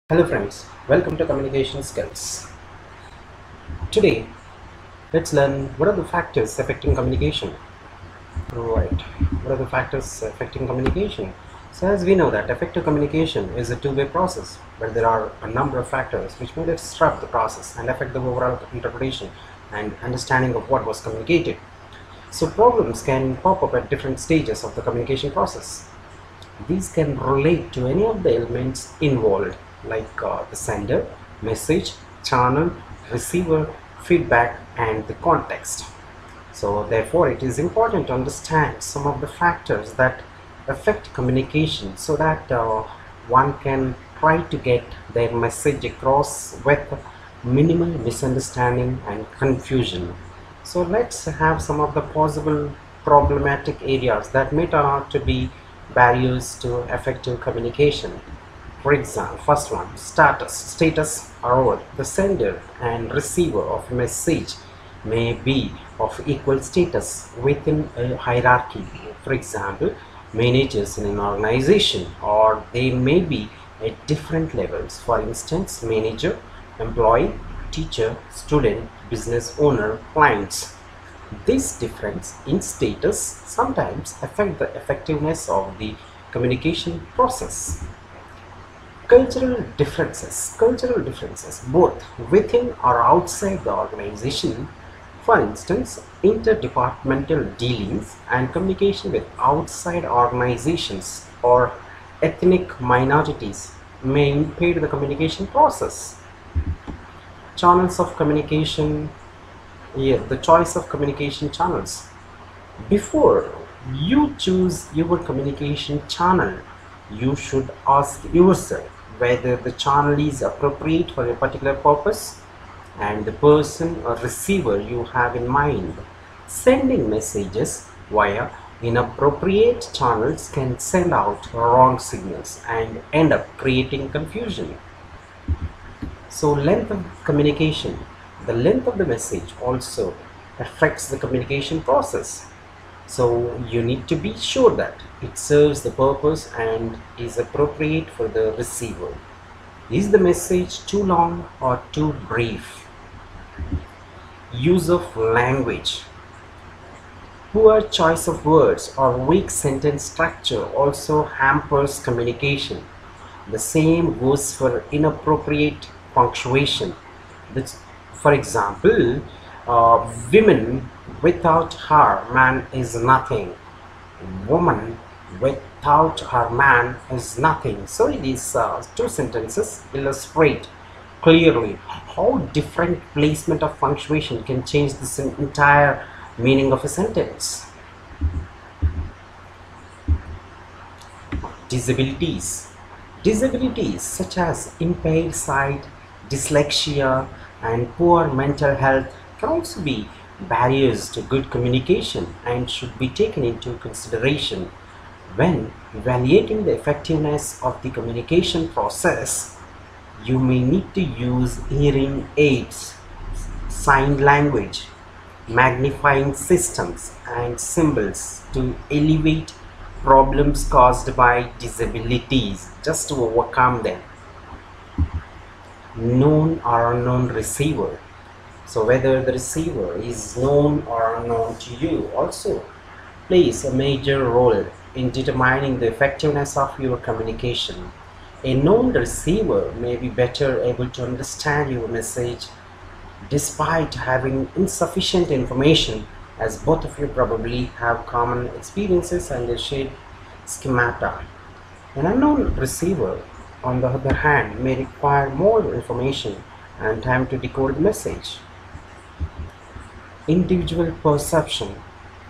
Hello friends, welcome to Communication Skills. Today, let's learn what are the factors affecting communication. Right, what are the factors affecting communication? So as we know that effective communication is a two-way process, but there are a number of factors which may disrupt the process and affect the overall interpretation and understanding of what was communicated. So problems can pop up at different stages of the communication process. These can relate to any of the elements involved, like the sender, message, channel, receiver, feedback, and the context. So therefore it is important to understand some of the factors that affect communication so that one can try to get their message across with minimal misunderstanding and confusion. So let's have some of the possible problematic areas that may turn out to be barriers to effective communication. For example, first one, status or the sender and receiver of a message may be of equal status within a hierarchy. For example, managers in an organization, or they may be at different levels. For instance, manager, employee, teacher, student, business owner, clients. This difference in status sometimes affect the effectiveness of the communication process. Cultural differences both within or outside the organization. For instance, interdepartmental dealings and communication with outside organizations or ethnic minorities may impede the communication process. Channels of communication, the choice of communication channels. Before you choose your communication channel, you should ask yourself whether the channel is appropriate for a particular purpose and the person or receiver you have in mind. Sending messages via inappropriate channels can send out wrong signals and end up creating confusion. So length of communication, the length of the message also affects the communication process. So you need to be sure that it serves the purpose and is appropriate for the receiver. Is the message too long or too brief? Use of language. Poor choice of words or weak sentence structure also hampers communication. The same goes for inappropriate punctuation. For example, women without her man is nothing. Woman without her man is nothing. So these two sentences illustrate clearly how different placement of punctuation can change this entire meaning of a sentence. Disabilities. Disabilities such as impaired sight, dyslexia, and poor mental health can also be barriers to good communication and should be taken into consideration when evaluating the effectiveness of the communication process. You may need to use hearing aids, sign language, magnifying systems, and symbols to alleviate problems caused by disabilities, just to overcome them. Known or unknown receiver. So whether the receiver is known or unknown to you also plays a major role in determining the effectiveness of your communication. A known receiver may be better able to understand your message despite having insufficient information, as both of you probably have common experiences and a shared schemata. An unknown receiver, on the other hand, may require more information and time to decode the message. Individual perception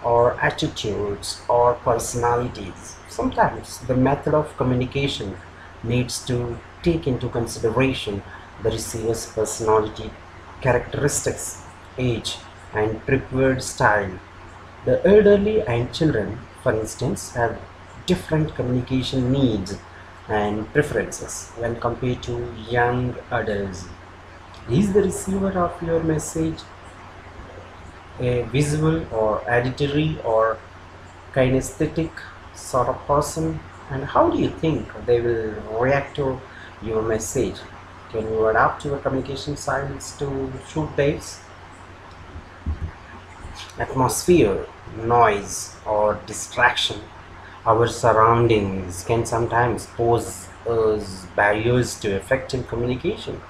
or attitudes or personalities. Sometimes the method of communication needs to take into consideration the receiver's personality, characteristics, age, and preferred style. The elderly and children, for instance, have different communication needs and preferences when compared to young adults. Is the receiver of your message a visual or auditory or kinesthetic sort of person, and how do you think they will react to your message? Can you adapt your communication styles to suit this? Atmosphere, noise, or distraction. Our surroundings can sometimes pose us barriers to effective communication.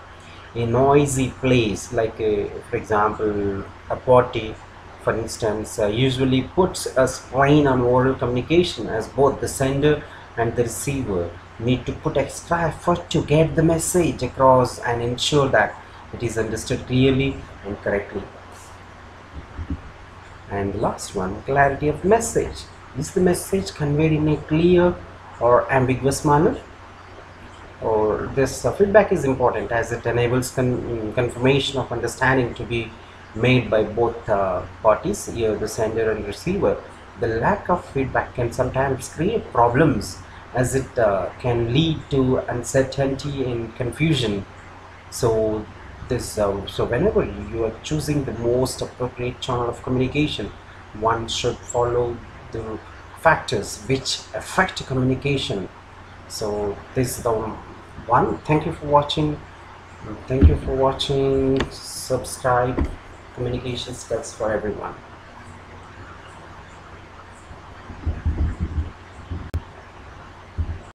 A noisy place, like for example, a party, for instance, usually puts a strain on oral communication, as both the sender and the receiver need to put extra effort to get the message across and ensure that it is understood clearly and correctly. And the last one, clarity of message. Is the message conveyed in a clear or ambiguous manner? Or this feedback is important as it enables confirmation of understanding to be made by both parties, here the sender and receiver. The lack of feedback can sometimes create problems as it can lead to uncertainty and confusion. So so whenever you are choosing the most appropriate channel of communication, one should follow the factors which affect communication. So this is the one. Thank you for watching. Thank you for watching. Subscribe. Communication skills for everyone.